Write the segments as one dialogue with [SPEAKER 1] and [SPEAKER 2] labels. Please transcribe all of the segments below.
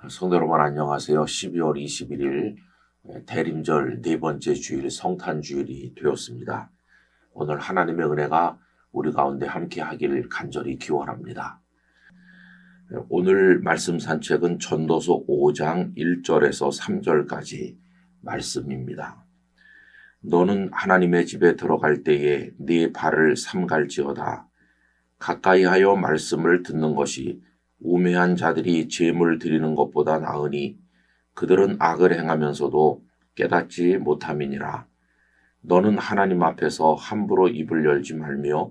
[SPEAKER 1] 성도 여러분 안녕하세요. 12월 21일 대림절 네 번째 주일 성탄주일이 되었습니다. 오늘 하나님의 은혜가 우리 가운데 함께 하기를 간절히 기원합니다. 오늘 말씀 산책은 전도서 5장 1절에서 3절까지 말씀입니다. 너는 하나님의 집에 들어갈 때에 네 발을 삼갈지어다. 가까이하여 말씀을 듣는 것이 우매한 자들이 제물 드리는 것보다 나으니 그들은 악을 행하면서도 깨닫지 못함이니라. 너는 하나님 앞에서 함부로 입을 열지 말며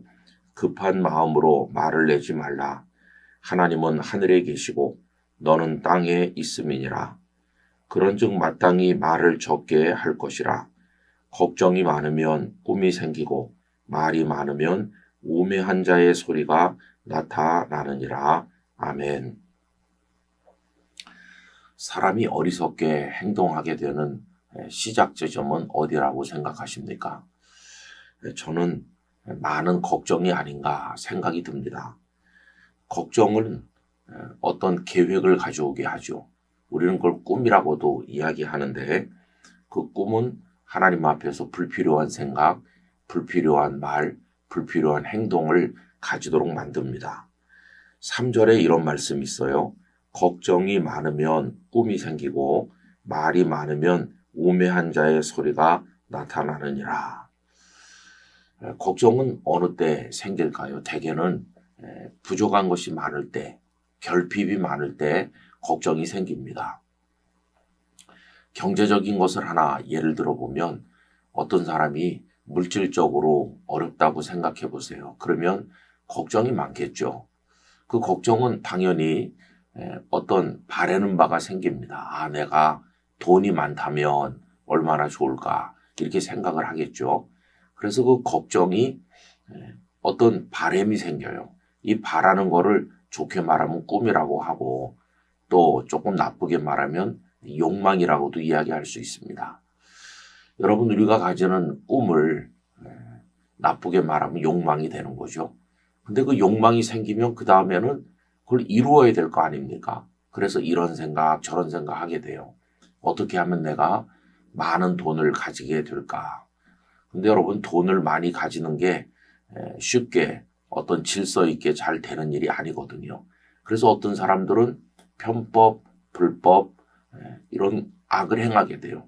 [SPEAKER 1] 급한 마음으로 말을 내지 말라. 하나님은 하늘에 계시고 너는 땅에 있음이니라. 그런즉 마땅히 말을 적게 할 것이라. 걱정이 많으면 꿈이 생기고 말이 많으면 우매한 자의 소리가 나타나느니라. 아멘. 사람이 어리석게 행동하게 되는 시작 지점은 어디라고 생각하십니까? 저는 많은 걱정이 아닌가 생각이 듭니다. 걱정은 어떤 계획을 가져오게 하죠. 우리는 그걸 꿈이라고도 이야기하는데 그 꿈은 하나님 앞에서 불필요한 생각, 불필요한 말, 불필요한 행동을 가지도록 만듭니다. 3절에 이런 말씀이 있어요. 걱정이 많으면 꿈이 생기고 말이 많으면 우매한 자의 소리가 나타나느니라. 걱정은 어느 때 생길까요? 대개는 부족한 것이 많을 때, 결핍이 많을 때 걱정이 생깁니다. 경제적인 것을 하나 예를 들어보면 어떤 사람이 물질적으로 어렵다고 생각해 보세요. 그러면 걱정이 많겠죠. 그 걱정은 당연히 어떤 바라는 바가 생깁니다. 내가 돈이 많다면 얼마나 좋을까 이렇게 생각을 하겠죠. 그래서 그 걱정이 어떤 바람이 생겨요. 이 바라는 거를 좋게 말하면 꿈이라고 하고 또 조금 나쁘게 말하면 욕망이라고도 이야기할 수 있습니다. 여러분 우리가 가지는 꿈을 나쁘게 말하면 욕망이 되는 거죠. 근데 그 욕망이 생기면 그 다음에는 그걸 이루어야 될 거 아닙니까? 그래서 이런 생각 저런 생각 하게 돼요. 어떻게 하면 내가 많은 돈을 가지게 될까? 근데 여러분 돈을 많이 가지는 게 쉽게 어떤 질서 있게 잘 되는 일이 아니거든요. 그래서 어떤 사람들은 편법, 불법 이런 악을 행하게 돼요.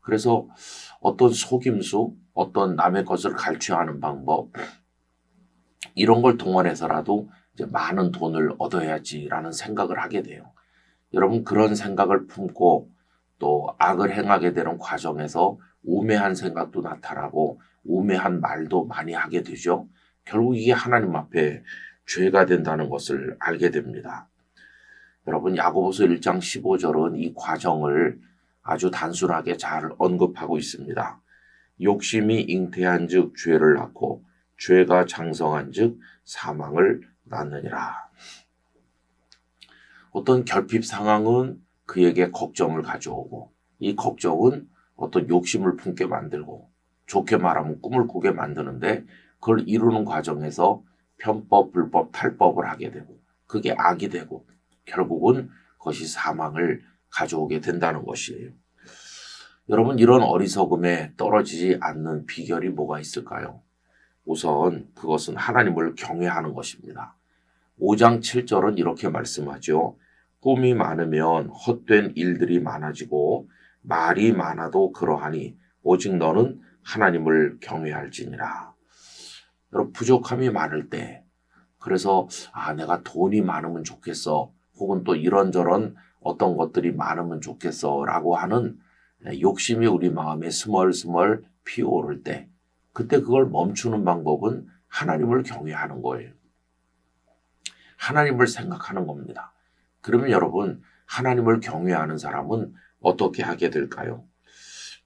[SPEAKER 1] 그래서 어떤 속임수, 어떤 남의 것을 갈취하는 방법 이런 걸 동원해서라도 이제 많은 돈을 얻어야지라는 생각을 하게 돼요. 여러분 그런 생각을 품고 또 악을 행하게 되는 과정에서 우매한 생각도 나타나고 우매한 말도 많이 하게 되죠. 결국 이게 하나님 앞에 죄가 된다는 것을 알게 됩니다. 여러분 야고보서 1장 15절은 이 과정을 아주 단순하게 잘 언급하고 있습니다. 욕심이 잉태한 즉 죄를 낳고 죄가 장성한 즉 사망을 낳느니라. 어떤 결핍 상황은 그에게 걱정을 가져오고 이 걱정은 어떤 욕심을 품게 만들고 좋게 말하면 꿈을 꾸게 만드는데 그걸 이루는 과정에서 편법, 불법, 탈법을 하게 되고 그게 악이 되고 결국은 그것이 사망을 가져오게 된다는 것이에요. 여러분 이런 어리석음에 떨어지지 않는 비결이 뭐가 있을까요? 우선 그것은 하나님을 경외하는 것입니다. 5장 7절은 이렇게 말씀하죠. 꿈이 많으면 헛된 일들이 많아지고 말이 많아도 그러하니 오직 너는 하나님을 경외할지니라. 여러분 부족함이 많을 때 그래서 내가 돈이 많으면 좋겠어 혹은 또 이런저런 어떤 것들이 많으면 좋겠어 라고 하는 욕심이 우리 마음에 스멀스멀 피어오를 때 그때 그걸 멈추는 방법은 하나님을 경외하는 거예요. 하나님을 생각하는 겁니다. 그러면 여러분 하나님을 경외하는 사람은 어떻게 하게 될까요?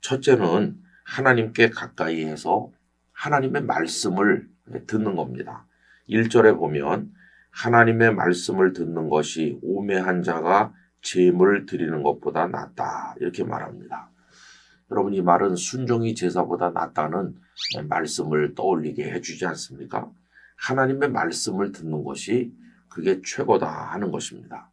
[SPEAKER 1] 첫째는 하나님께 가까이 해서 하나님의 말씀을 듣는 겁니다. 1절에 보면 하나님의 말씀을 듣는 것이 우매한 자가 제물 드리는 것보다 낫다 이렇게 말합니다. 여러분 이 말은 순종이 제사보다 낫다는 말씀을 떠올리게 해주지 않습니까? 하나님의 말씀을 듣는 것이 그게 최고다 하는 것입니다.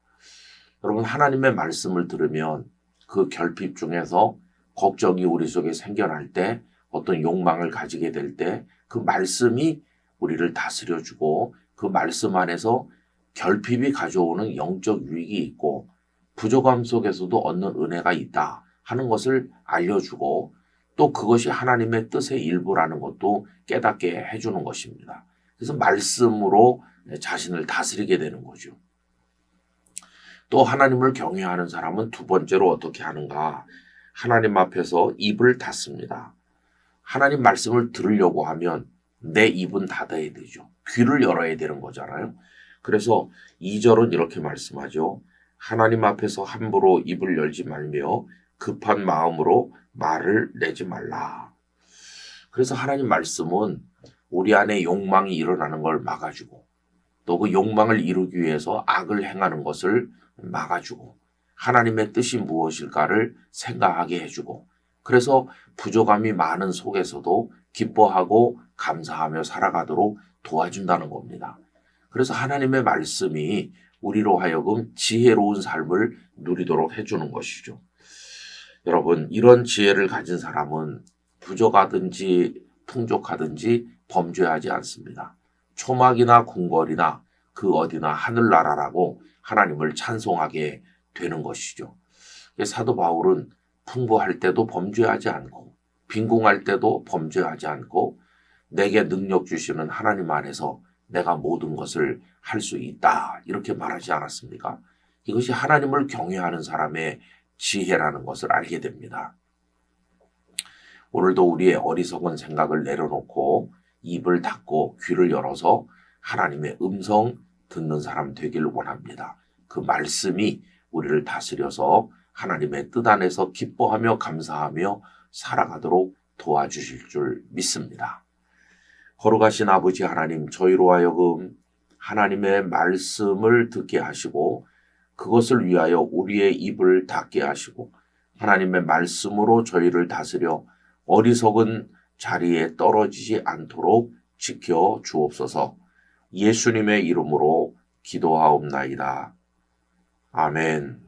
[SPEAKER 1] 여러분, 하나님의 말씀을 들으면 그 결핍 중에서 걱정이 우리 속에 생겨날 때, 어떤 욕망을 가지게 될 때 그 말씀이 우리를 다스려주고 그 말씀 안에서 결핍이 가져오는 영적 유익이 있고 부족함 속에서도 얻는 은혜가 있다 하는 것을 알려주고, 또 그것이 하나님의 뜻의 일부라는 것도 깨닫게 해주는 것입니다. 그래서 말씀으로 자신을 다스리게 되는 거죠. 또 하나님을 경외하는 사람은 두 번째로 어떻게 하는가? 하나님 앞에서 입을 닫습니다. 하나님 말씀을 들으려고 하면 내 입은 닫아야 되죠. 귀를 열어야 되는 거잖아요. 그래서 2절은 이렇게 말씀하죠. 하나님 앞에서 함부로 입을 열지 말며 급한 마음으로 말을 내지 말라. 그래서 하나님 말씀은 우리 안에 욕망이 일어나는 걸 막아주고, 또 그 욕망을 이루기 위해서 악을 행하는 것을 막아주고, 하나님의 뜻이 무엇일까를 생각하게 해주고, 그래서 부족함이 많은 속에서도 기뻐하고 감사하며 살아가도록 도와준다는 겁니다. 그래서 하나님의 말씀이 우리로 하여금 지혜로운 삶을 누리도록 해주는 것이죠. 여러분, 이런 지혜를 가진 사람은 부족하든지 풍족하든지 범죄하지 않습니다. 초막이나 궁궐이나 그 어디나 하늘나라라고 하나님을 찬송하게 되는 것이죠. 사도 바울은 풍부할 때도 범죄하지 않고 빈궁할 때도 범죄하지 않고 내게 능력 주시는 하나님 안에서 내가 모든 것을 할 수 있다 이렇게 말하지 않았습니까? 이것이 하나님을 경외하는 사람의 지혜라는 것을 알게 됩니다. 오늘도 우리의 어리석은 생각을 내려놓고 입을 닫고 귀를 열어서 하나님의 음성 듣는 사람 되기를 원합니다. 그 말씀이 우리를 다스려서 하나님의 뜻 안에서 기뻐하며 감사하며 살아가도록 도와주실 줄 믿습니다. 거룩하신 아버지 하나님, 저희로 하여금 하나님의 말씀을 듣게 하시고 그것을 위하여 우리의 입을 닫게 하시고 하나님의 말씀으로 저희를 다스려 어리석은 자리에 떨어지지 않도록 지켜 주옵소서. 예수님의 이름으로 기도하옵나이다. 아멘.